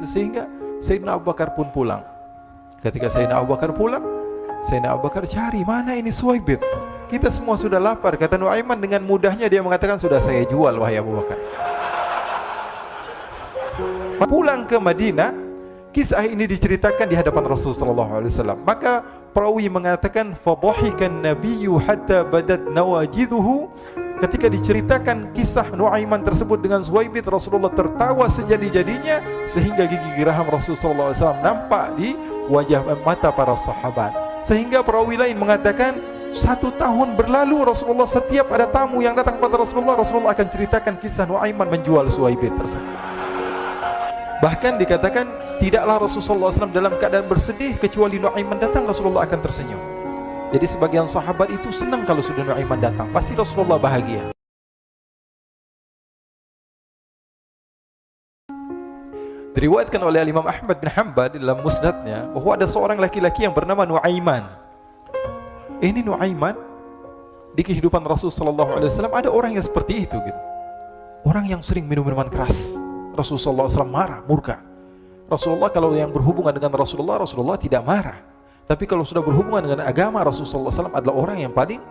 Sehingga Sayyidina Abu Bakar pun pulang. Ketika Sayyidina Abu Bakar pulang, Sayyidina Abu Bakar cari, mana ini Suwaibit? Kita semua sudah lapar. Kata Nuaiman dengan mudahnya dia mengatakan, sudah saya jual wahai Abu Bakar. Pulang ke Madinah, kisah ini diceritakan di hadapan Rasulullah SAW. Maka perawi mengatakan, fadhahikan nabiyyu hatta badat nawajiduhu. Ketika diceritakan kisah Nuaiman tersebut dengan Suwaibit, Rasulullah tertawa sejadi-jadinya sehingga gigi geraham Rasulullah SAW nampak di wajah mata para sahabat. Sehingga perawi lain mengatakan, 1 tahun berlalu Rasulullah setiap ada tamu yang datang kepada Rasulullah, Rasulullah akan ceritakan kisah Nuaiman menjual Suwaibit tersebut. Bahkan dikatakan tidaklah Rasulullah SAW dalam keadaan bersedih kecuali Nuaiman datang, Rasulullah akan tersenyum. Jadi sebagian sahabat itu senang kalau sudah Nuaiman datang, pasti Rasulullah bahagia. Diriwayatkan oleh Imam Ahmad bin Hanbal dalam musnadnya bahwa ada seorang laki-laki yang bernama Nuaiman. Ini Nuaiman di kehidupan Rasulullah SAW ada orang yang seperti itu gitu. Orang yang sering minum minuman keras. Rasulullah SAW marah, murka. Rasulullah kalau yang berhubungan dengan Rasulullah, Rasulullah tidak marah. Tapi kalau sudah berhubungan dengan agama, Rasulullah SAW adalah orang yang paling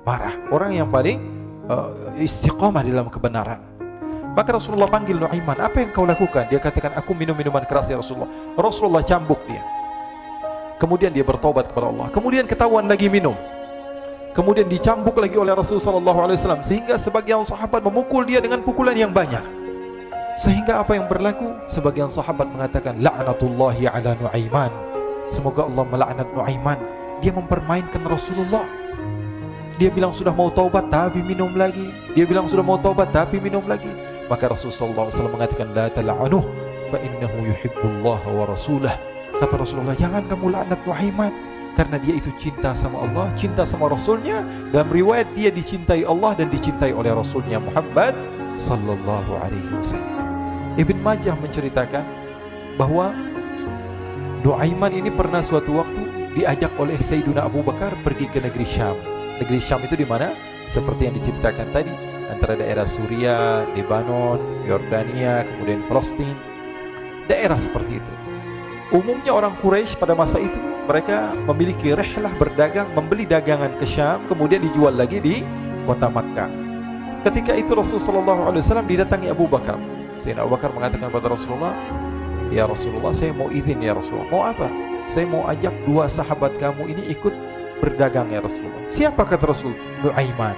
marah, orang yang paling istiqamah dalam kebenaran. Maka Rasulullah panggil Nuaiman, apa yang kau lakukan? Dia katakan, aku minum minuman keras ya Rasulullah. Rasulullah cambuk dia. Kemudian dia bertobat kepada Allah. Kemudian ketahuan lagi minum. Kemudian dicambuk lagi oleh Rasulullah SAW, sehingga sebagian sahabat memukul dia dengan pukulan yang banyak. Sehingga apa yang berlaku? Sebagian sahabat mengatakan, la'natullahi ala Nuaiman. Semoga Allah melaknat Nuaiman. Dia mempermainkan Rasulullah. Dia bilang sudah mau taubat tapi minum lagi. Dia bilang sudah mau taubat tapi minum lagi. Maka Rasulullah SAW mengatakan, la tal'anuh fa innahu yuhibbullaha wa rasulah. Kata Rasulullah, jangan kamu laknat Nuaiman, karena dia itu cinta sama Allah, cinta sama Rasulnya. Dalam riwayat dia dicintai Allah dan dicintai oleh Rasulnya Muhammad sallallahu alaihi wasallam. Ibn Majah menceritakan bahwa Nuaiman ini pernah suatu waktu diajak oleh Sayyidina Abu Bakar pergi ke negeri Syam. Negeri Syam itu di mana? Seperti yang diceritakan tadi, antara daerah Suriah, Lebanon, Yordania, kemudian Palestina. Daerah seperti itu. Umumnya orang Quraisy pada masa itu mereka memiliki rihlah berdagang, membeli dagangan ke Syam, kemudian dijual lagi di kota Makkah. Ketika itu Rasulullah SAW didatangi Abu Bakar. Sayyidina Abu Bakar mengatakan kepada Rasulullah, ya Rasulullah, saya mau izin ya Rasulullah. Mau apa? Saya mau ajak 2 sahabat kamu ini ikut berdagang ya Rasulullah. Siapa? Kata Rasul? Nuaiman.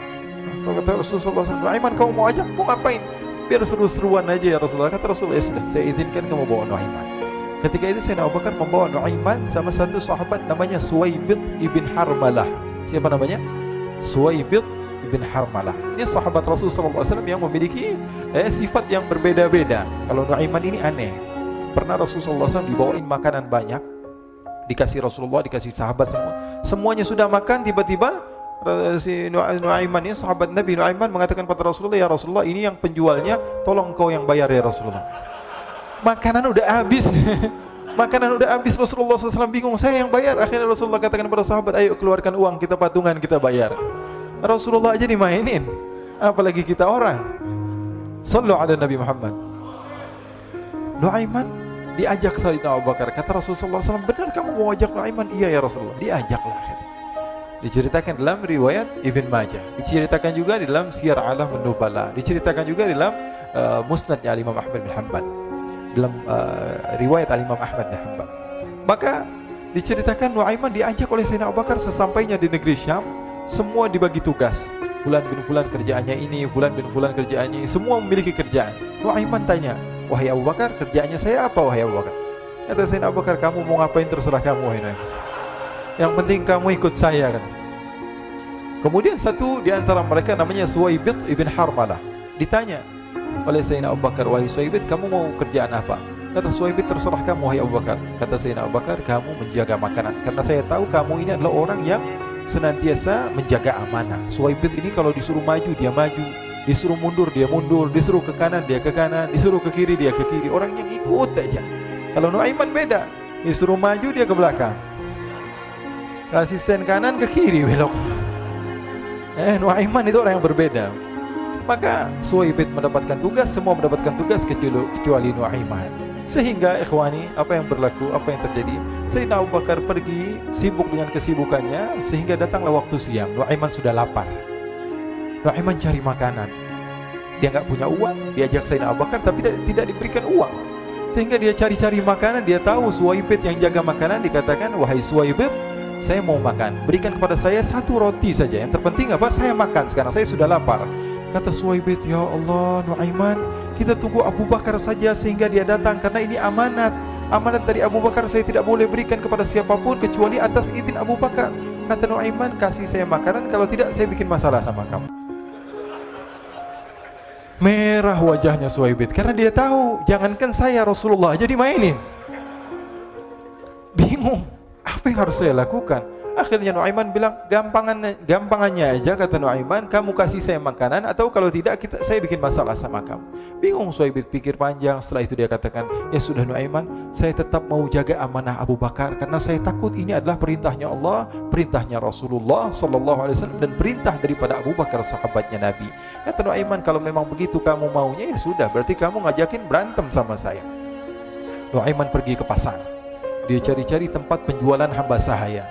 Kata Rasulullah, Nuaiman kamu mau ajak? Mau ngapain? Biar seru-seruan aja ya Rasulullah. Kata Rasulullah, ya sudah, saya izinkan kamu bawa Nuaiman. Ketika itu Sayyidina Abu Bakar membawa Nuaiman sama satu sahabat namanya Suwaibit ibn Harmalah. Siapa namanya? Suwaibit ibn Harmalah. Ini sahabat Rasulullah SAW yang memiliki sifat yang berbeda-beda. Kalau Nuaiman ini aneh. Pernah Rasulullah SAW dibawain makanan banyak, dikasih Rasulullah, dikasih sahabat semua. Semuanya sudah makan, tiba-tiba si Nuaiman ini, sahabat Nabi Nuaiman mengatakan kepada Rasulullah, ya Rasulullah, ini yang penjualnya, tolong kau yang bayar ya Rasulullah. Makanan udah habis. Makanan udah habis, Rasulullah SAW bingung, saya yang bayar. Akhirnya Rasulullah katakan kepada sahabat, ayo keluarkan uang, kita patungan, kita bayar. Rasulullah aja dimainin, apalagi kita orang. Sallu ala Nabi Muhammad. Nuaiman diajak Sayyidina Abu Bakar. Kata Rasulullah SAW, benar kamu mau ajak Nuaiman? Iya ya Rasulullah. Diajaklah akhirnya. Diceritakan dalam riwayat Ibn Majah, diceritakan juga di dalam Siyar A'lam An-Nubala, diceritakan juga di dalam musnadnya Imam Ahmad bin Hanbal, dalam riwayat Imam Ahmad bin Hanbal. Maka diceritakan Nuaiman diajak oleh Sayyidina Abu Bakar. Sesampainya di negeri Syam, semua dibagi tugas. Fulan bin Fulan kerjaannya ini, Fulan bin Fulan kerjaannya ini, semua memiliki kerjaan. Nuaiman tanya, wahai Abu Bakar, kerjaannya saya apa wahai Abu Bakar? Kata Sayyidina Abu Bakar, kamu mau ngapain terserah kamu wahai Nuaiman. Yang penting kamu ikut saya kan. Kemudian satu di antara mereka namanya Suwaibit ibn Harmalah ditanya oleh Sayyidina Abu Bakar, wahai Suwaibit, kamu mau kerjaan apa? Kata Suwaibit, terserah kamu wahai Abu Bakar. Kata Sayyidina Abu Bakar, kamu menjaga makanan, karena saya tahu kamu ini adalah orang yang senantiasa menjaga amanah. Suwaibit ini kalau disuruh maju dia maju, disuruh mundur dia mundur, disuruh ke kanan dia ke kanan, disuruh ke kiri dia ke kiri. Orang yang ikut aja. Kalau Nuaiman beda, disuruh maju dia ke belakang, kasih sen kanan ke kiri belok. Nuaiman itu orang yang berbeda. Maka Suwaibit mendapatkan tugas, semua mendapatkan tugas kecuali Nuaiman. Sehingga ikhwani, apa yang berlaku, apa yang terjadi, Sayyidina Abu Bakar pergi sibuk dengan kesibukannya, sehingga datanglah waktu siang. Nuaiman sudah lapar. Nuaiman cari makanan. Dia nggak punya uang, diajak Sayyidina Abu Bakar tapi tidak diberikan uang. Sehingga dia cari-cari makanan. Dia tahu Suwaibit yang jaga makanan, dikatakan, wahai Suwaibit, saya mau makan, berikan kepada saya 1 roti saja. Yang terpenting apa? Saya makan sekarang, saya sudah lapar. Kata Suwaibit, ya Allah Nuaiman, kita tunggu Abu Bakar saja sehingga dia datang, karena ini amanat. Amanat dari Abu Bakar, saya tidak boleh berikan kepada siapapun kecuali atas izin Abu Bakar. Kata Nuaiman, kasih saya makanan, kalau tidak saya bikin masalah sama kamu. Merah wajahnya Suwaibit, karena dia tahu, jangankan saya, Rasulullah jadi mainin. Bingung, apa yang harus saya lakukan? Akhirnya Nuaiman bilang, gampangannya aja, kata Nuaiman, kamu kasih saya makanan, atau kalau tidak saya bikin masalah sama kamu. Bingung Suwaibit, pikir panjang. Setelah itu dia katakan, ya sudah Nuaiman, saya tetap mau jaga amanah Abu Bakar, karena saya takut ini adalah perintahnya Allah, perintahnya Rasulullah sallallahu alaihi wasallam, dan perintah daripada Abu Bakar sahabatnya Nabi. Kata Nuaiman, kalau memang begitu kamu maunya, ya sudah, berarti kamu ngajakin berantem sama saya. Nuaiman pergi ke pasar. Dia cari-cari tempat penjualan hamba sahaya.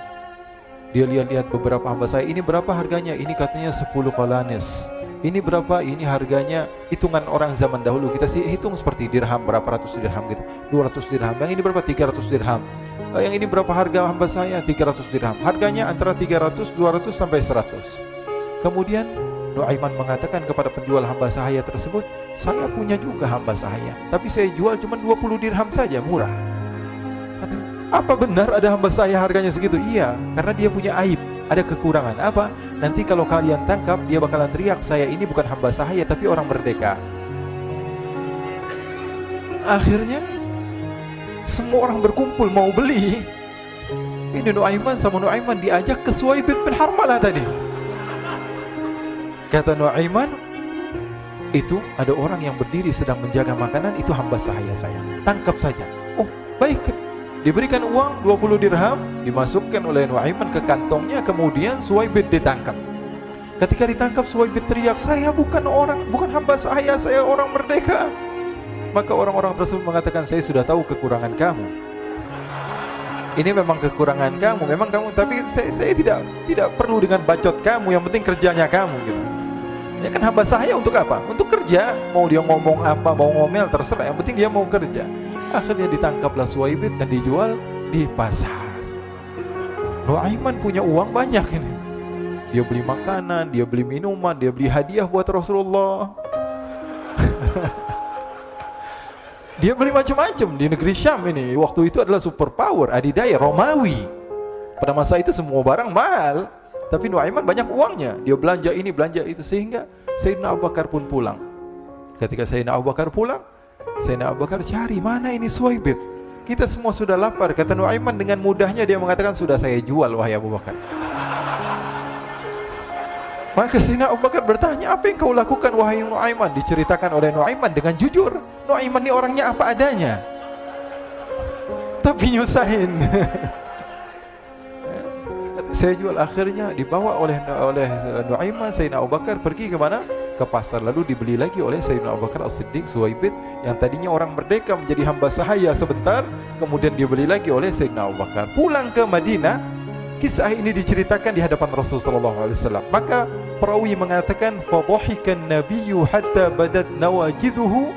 Dia lihat-lihat beberapa hamba sahaya. Ini berapa harganya? Ini katanya 10 qalanis. Ini berapa? Ini harganya hitungan orang zaman dahulu. Kita sih hitung seperti dirham, berapa ratus dirham gitu. 200 dirham. Yang ini berapa? 300 dirham. Yang ini berapa harga hamba sahaya? 300 dirham. Harganya antara 300, 200 sampai 100. Kemudian Nuaiman mengatakan kepada penjual hamba sahaya tersebut, saya punya juga hamba sahaya, tapi saya jual cuma 20 dirham saja, murah. Apa benar ada hamba saya harganya segitu? Iya, karena dia punya aib, ada kekurangan. Apa? Nanti kalau kalian tangkap, dia bakalan teriak, saya ini bukan hamba sahaya tapi orang merdeka. Akhirnya semua orang berkumpul mau beli. Ini Nuaiman sama Nuaiman diajak ke Suwaibit bin Harmalah tadi. Kata Nuaiman, itu ada orang yang berdiri sedang menjaga makanan, itu hamba sahaya saya, tangkap saja. Oh baik. Diberikan uang 20 dirham, dimasukkan oleh Nuaiman ke kantongnya, kemudian Suwaibit ditangkap. Ketika ditangkap, Suwaibit teriak, saya bukan hamba saya orang merdeka. Maka orang-orang tersebut mengatakan, saya sudah tahu kekurangan kamu. Ini memang kekurangan kamu, memang kamu, tapi saya tidak perlu dengan bacot kamu, yang penting kerjanya kamu gitu. Ya kan hamba saya untuk apa? Untuk kerja. Mau dia ngomong apa, mau ngomel terserah, yang penting dia mau kerja. Akhirnya ditangkaplah Suwaibit dan dijual di pasar. Nuaiman punya uang banyak ini. Dia beli makanan, dia beli minuman, dia beli hadiah buat Rasulullah. Dia beli macam-macam di negeri Syam ini. Waktu itu adalah superpower, adidaya Romawi. Pada masa itu semua barang mahal, tapi Nuaiman banyak uangnya. Dia belanja ini, belanja itu, sehingga Sayyidina Abu Bakar pun pulang. Ketika Sayyidina Abu Bakar pulang, Sayyidina Abu Bakar cari, mana ini Suwaibit? Kita semua sudah lapar. Kata Nuaiman dengan mudahnya dia mengatakan, sudah saya jual wahai Abu Bakar. Maka Sayyidina Abu Bakar bertanya, apa yang kau lakukan wahai Nuaiman? Diceritakan oleh Nuaiman dengan jujur. Nuaiman ini orangnya apa adanya, tapi nyusahin. Saya jual. Akhirnya dibawa oleh Nuaiman, Sayyidina Abu Bakar pergi ke mana? Ke pasar. Lalu dibeli lagi oleh Sayyidina Abu Bakar As-Siddiq Suwaibit, yang tadinya orang merdeka menjadi hamba sahaya sebentar, kemudian dibeli lagi oleh Sayyidina Abu Bakar. Pulang ke Madinah, kisah ini diceritakan di hadapan Rasulullah SAW. Maka perawi mengatakan, fadhahikan nabiyyu hatta badat nawajiduhu.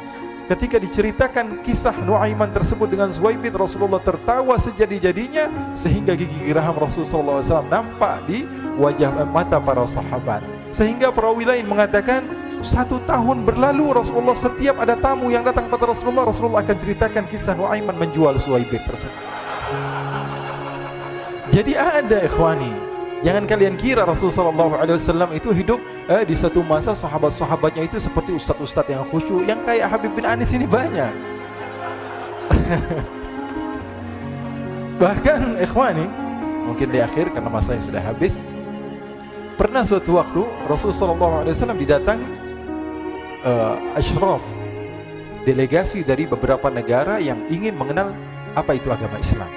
Ketika diceritakan kisah Nuaiman tersebut dengan Suwaibit, Rasulullah tertawa sejadi-jadinya sehingga gigi geraham Rasulullah SAW nampak di wajah mata para sahabat. Sehingga perawi lain mengatakan, 1 tahun berlalu Rasulullah, setiap ada tamu yang datang pada Rasulullah, Rasulullah akan ceritakan kisah Nuaiman menjual Suwaibit tersebut. Jadi ada ikhwani, jangan kalian kira Rasulullah SAW itu hidup di satu masa sahabat-sahabatnya itu seperti ustaz-ustaz yang khusyuk, yang kayak Habib bin Anis ini banyak. Bahkan ikhwani, mungkin di akhir karena masanya sudah habis, pernah suatu waktu Rasulullah SAW didatangi asyraf, delegasi dari beberapa negara yang ingin mengenal apa itu agama Islam.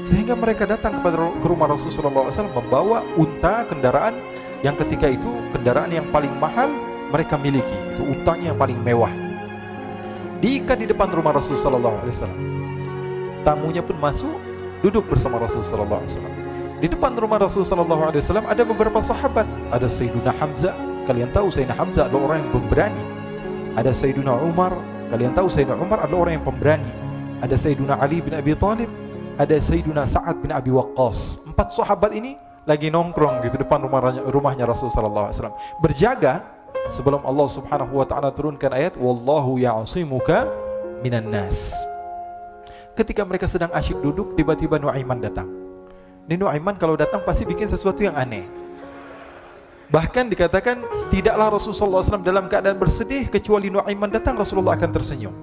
Sehingga mereka datang ke rumah Rasulullah SAW membawa unta, kendaraan yang ketika itu kendaraan yang paling mahal mereka miliki, itu untanya yang paling mewah. diikat di depan rumah Rasul sallallahu alaihi wasallam. Tamunya pun masuk, duduk bersama Rasul sallallahu alaihi wasallam. Di depan rumah Rasul sallallahu alaihi wasallam ada beberapa sahabat. Ada Sayyiduna Hamzah. Kalian tahu Sayyidina Hamzah adalah orang yang pemberani. Ada Sayyiduna Umar. Kalian tahu Sayyidina Umar adalah orang yang pemberani. Ada Sayyiduna Ali bin Abi Thalib. Ada Sayyiduna Sa'ad bin Abi Waqqas. 4 sahabat ini lagi nongkrong gitu depan rumahnya Rasul sallallahu alaihi wasallam, berjaga sebelum Allah Subhanahu wa taala turunkan ayat wallahu ya'simuka minan nas. Ketika mereka sedang asyik duduk, tiba-tiba Nuaiman datang. Ini Nuaiman kalau datang pasti bikin sesuatu yang aneh. Bahkan dikatakan tidaklah Rasulullah SAW dalam keadaan bersedih, kecuali Nuaiman datang Rasulullah akan tersenyum.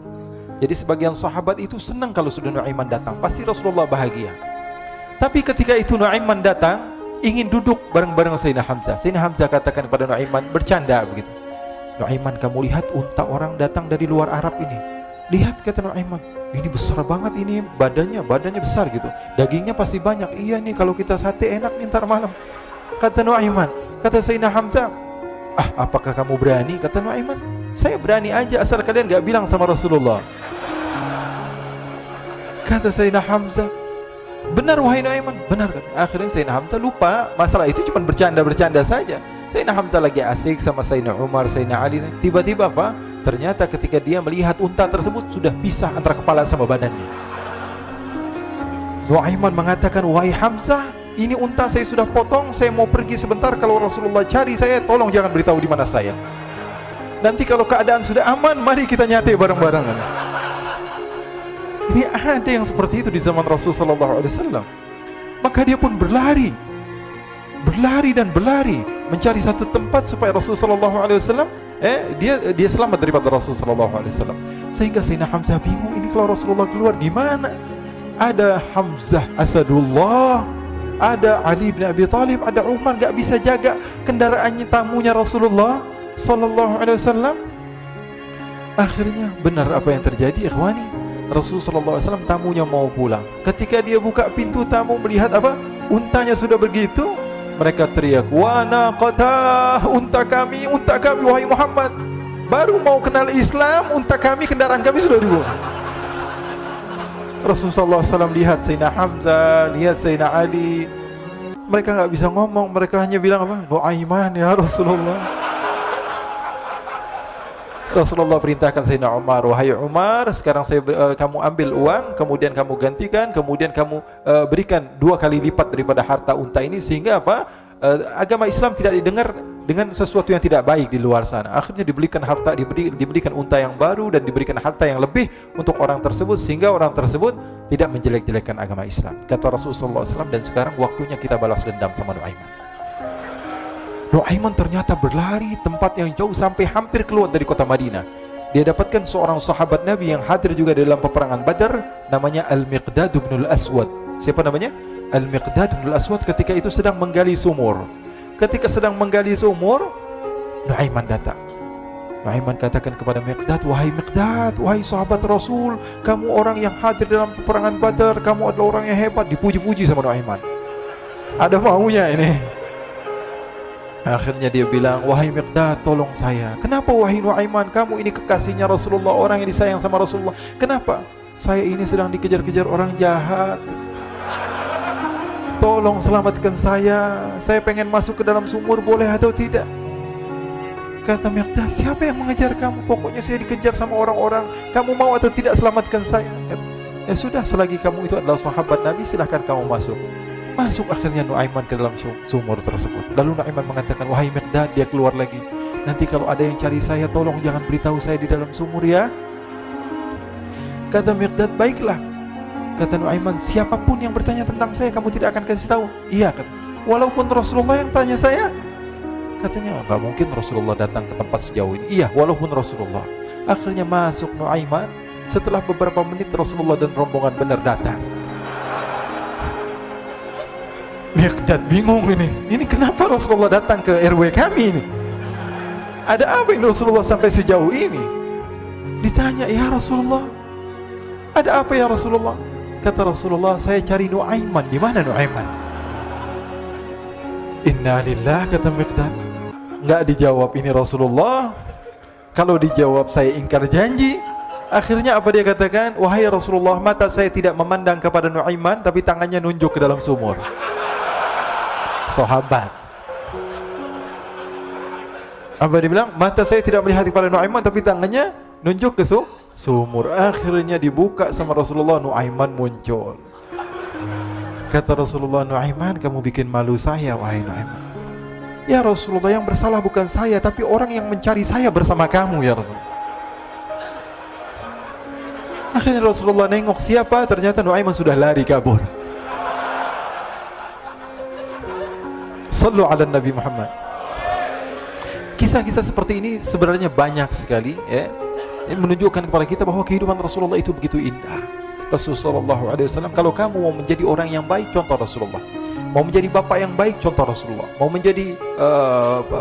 Jadi sebagian sahabat itu senang kalau sudah Nuaiman datang, pasti Rasulullah bahagia. Tapi ketika itu Nuaiman datang, ingin duduk bareng-bareng Sayyidina Hamzah. Sayyidina Hamzah katakan kepada Nuaiman, bercanda begitu. Nuaiman, kamu lihat unta orang datang dari luar Arab ini. Lihat, kata Nuaiman, ini besar banget ini, badannya besar gitu. Dagingnya pasti banyak. Iya nih, kalau kita sate enak nih ntar malam. Kata Nuaiman. Kata Sayyidina Hamzah, apakah kamu berani? Kata Nuaiman, saya berani aja asal kalian gak bilang sama Rasulullah. Kata Sayyidina Hamzah, benar wahai Nuaiman, benar kan? Akhirnya Sayyidina Hamzah lupa masalah itu, cuma bercanda saja. Sayyidina Hamzah lagi asik sama Sayyidina Umar, Sayyidina Ali. Tiba-tiba apa? Ternyata ketika dia melihat unta tersebut sudah pisah antara kepala sama badannya. Nuaiman mengatakan, wahai Hamzah, ini unta saya sudah potong, saya mau pergi sebentar. Kalau Rasulullah cari saya, tolong jangan beritahu di mana saya. Nanti kalau keadaan sudah aman, mari kita nyate bareng-barengan. Ini ada yang seperti itu di zaman Rasul sallallahu alaihi wasallam. Maka dia pun berlari mencari satu tempat supaya Rasul sallallahu alaihi wasallam dia selamat daripada Rasul sallallahu alaihi wasallam. Sehingga Sayyidina Hamzah bingung, ini kalau Rasulullah keluar gimana? Ada Hamzah Asadullah, ada Ali bin Abi Thalib, ada Umar, gak bisa jaga kendaraannya tamunya Rasulullah sallallahu alaihi wasallam. Akhirnya benar apa yang terjadi, ikhwani. Rasul sallallahu alaihi wasallam tamunya mau pulang. Ketika dia buka pintu tamu melihat apa? Untanya sudah begitu, mereka teriak, "Wa naqatah, unta kami wahai Muhammad. Baru mau kenal Islam, unta kami, kendaraan kami sudah dibuang." Rasulullah SAW lihat Sayyidina Hamzah, lihat Sayyidina Ali. Mereka gak bisa ngomong, mereka hanya bilang apa? Nuaiman ya Rasulullah. Rasulullah perintahkan Sayyidina Umar, wahai Umar, sekarang kamu ambil uang, kemudian kamu gantikan, kemudian kamu berikan 2 kali lipat daripada harta unta ini, sehingga apa? Agama Islam tidak didengar dengan sesuatu yang tidak baik di luar sana. Akhirnya diberikan harta, diberikan unta yang baru dan diberikan harta yang lebih untuk orang tersebut, sehingga orang tersebut tidak menjelek-jelekkan agama Islam. Kata Rasulullah SAW, dan sekarang waktunya kita balas dendam sama Nuaiman. Nuaiman ternyata berlari tempat yang jauh sampai hampir keluar dari kota Madinah. Dia dapatkan seorang sahabat Nabi yang hadir juga dalam peperangan Badar, namanya Al-Miqdad bin Al-Aswad. Siapa namanya? Al-Miqdad bin Al-Aswad ketika itu sedang menggali sumur. Ketika sedang menggali sumur, Nuaiman datang. Nuaiman katakan kepada Miqdad, wahai Miqdad, wahai sahabat Rasul, kamu orang yang hadir dalam peperangan Badar, kamu adalah orang yang hebat. Dipuji-puji sama Nuaiman. Ada maunya ini. Akhirnya dia bilang, wahai Miqdad, tolong saya. Kenapa wahai Nuaiman, kamu ini kekasihnya Rasulullah, orang yang disayang sama Rasulullah. Kenapa? Saya ini sedang dikejar-kejar orang jahat. Tolong selamatkan saya pengen masuk ke dalam sumur, boleh atau tidak? Kata Miqdad, siapa yang mengejar kamu? Pokoknya saya dikejar sama orang-orang. Kamu mau atau tidak selamatkan saya? Ya sudah, selagi kamu itu adalah sahabat Nabi, silahkan kamu masuk. Masuk akhirnya Nuaiman ke dalam sumur tersebut. Lalu Nuaiman mengatakan, wahai Miqdad, dia keluar lagi. Nanti kalau ada yang cari saya, tolong jangan beritahu saya di dalam sumur ya. Kata Miqdad, baiklah. Kata Nuaiman, siapapun yang bertanya tentang saya, kamu tidak akan kasih tahu? Iya, kata. Walaupun Rasulullah yang tanya saya? Katanya, enggak mungkin Rasulullah datang ke tempat sejauh ini. Iya, walaupun Rasulullah. Akhirnya masuk Nuaiman. Setelah beberapa menit Rasulullah dan rombongan benar datang. Miqdad bingung ini. Ini kenapa Rasulullah datang ke RW kami ini? Ada apa ini Rasulullah sampai sejauh ini? Ditanya, ya Rasulullah, ada apa ya Rasulullah? Kata Rasulullah, saya cari Nuaiman. Di mana Nuaiman? Inna lillah, kata Miqdad. Enggak dijawab ini Rasulullah. Kalau dijawab saya ingkar janji. Akhirnya apa dia katakan? Wahai Rasulullah, mata saya tidak memandang kepada Nuaiman, tapi tangannya nunjuk ke dalam sumur. Sahabat. Apa dia bilang? Mata saya tidak melihat kepada Nuaiman, tapi tangannya nunjuk ke sumur. Akhirnya dibuka sama Rasulullah, Nuaiman muncul. Kata Rasulullah, Nuaiman, kamu bikin malu saya, wahai Nuaiman. Ya Rasulullah, yang bersalah bukan saya, tapi orang yang mencari saya bersama kamu, ya Rasulullah. Akhirnya Rasulullah nengok siapa, ternyata Nuaiman sudah lari kabur. Sallu ala Nabi Muhammad. Kisah-kisah seperti ini sebenarnya banyak sekali, ya. Ini menunjukkan kepada kita bahwa kehidupan Rasulullah itu begitu indah. Rasulullah SAW, kalau kamu mau menjadi orang yang baik, contoh Rasulullah. Mau menjadi bapak yang baik, contoh Rasulullah. Mau menjadi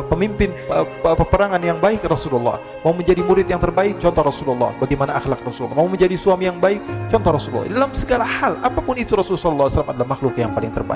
pemimpin peperangan yang baik, Rasulullah. Mau menjadi murid yang terbaik, contoh Rasulullah. Bagaimana akhlak Rasulullah. Mau menjadi suami yang baik, contoh Rasulullah. Dalam segala hal, apapun itu, Rasulullah SAW adalah makhluk yang paling terbaik.